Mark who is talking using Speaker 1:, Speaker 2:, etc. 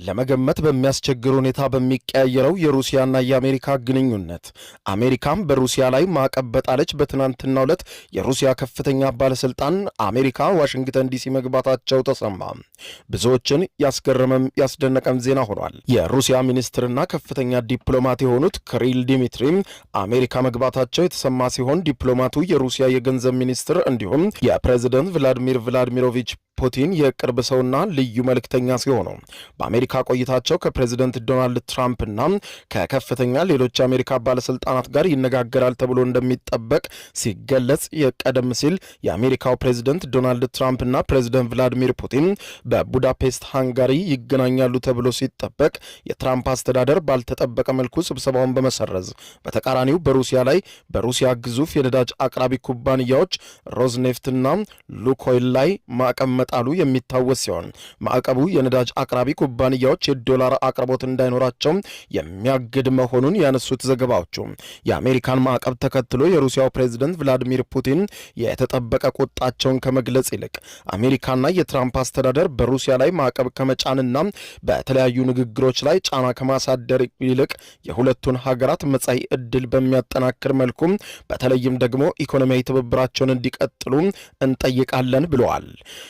Speaker 1: ለመገመት በሚያስቸግር ሁኔታ በሚቀያየረው የሩሲያና የአሜሪካ ግንኙነት አሜሪካም በሩሲያ ላይ ማዕቀብ በጣለች በትናንትናው ዕለት የሩሲያ ከፍተኛ ባለስልጣን አሜሪካ ዋሽንግተን ዲሲ መግባታቸው ተሰማ። ብዙዎችን ያስገረመም ያስደነቀም ዜና ሆኗል። የሩሲያ ሚኒስትርና ከፍተኛ ዲፕሎማት የሆኑት ክሪል ዲሚትሪ አሜሪካ መግባታቸው የተሰማ ሲሆን ዲፕሎማቱ የሩሲያ የገንዘብ ሚኒስትር እንዲሁም የፕሬዝዳንት ቭላዲሚር ቭላዲሚሮቪች ፑቲን የቅርብ ሰውና ልዩ መልእክተኛ ሲሆኑ በአሜሪካ ቆይታቸው ከፕሬዝዳንት ዶናልድ ትራምፕና ከከፍተኛ ሌሎች የአሜሪካ ባለስልጣናት ጋር ይነጋገራል ተብሎ እንደሚጠበቅ ሲገለጽ የቀደም ሲል የአሜሪካው ፕሬዝዳንት ዶናልድ ትራምፕና ፕሬዝዳንት ቭላዲሚር ፑቲን በቡዳፔስት ሃንጋሪ ይገናኛሉ ተብሎ ሲጠበቅ የትራምፕ አስተዳደር ባልተጠበቀ መልኩ ስብሰባውን በመሰረዝ በተቃራኒው በሩሲያ ግዙፍ የነዳጅ አቅራቢ ኩባንያዎች ሮዝኔፍትና ሉኮይል ላይ ማዕቀብ ጣሉ የሚታወስ ሲሆን ማዕቀቡ የነዳጅ አቅራቢ ኩባንያዎች የዶላር አቅርቦት እንዳይኖራቸው የሚያግድ መሆኑን ያነሱት ዘገባዎቹ የአሜሪካን ማዕቀብ ተከትሎ የሩሲያው ፕሬዝዳንት ቭላዲሚር ፑቲን የተጠበቀ ቁጣቸውን ከመግለጽ ይልቅ አሜሪካና የትራምፕ አስተዳደር በሩሲያ ላይ ማዕቀብ ከመጫንና በተለያዩ ንግግሮች ላይ ጫና ከማሳደር ይልቅ የሁለቱን ሀገራት መጻኢ ዕድል በሚያጠናክር መልኩ በተለይም ደግሞ ኢኮኖሚያዊ ትብብራቸውን እንዲቀጥሉ እንጠይቃለን ብለዋል።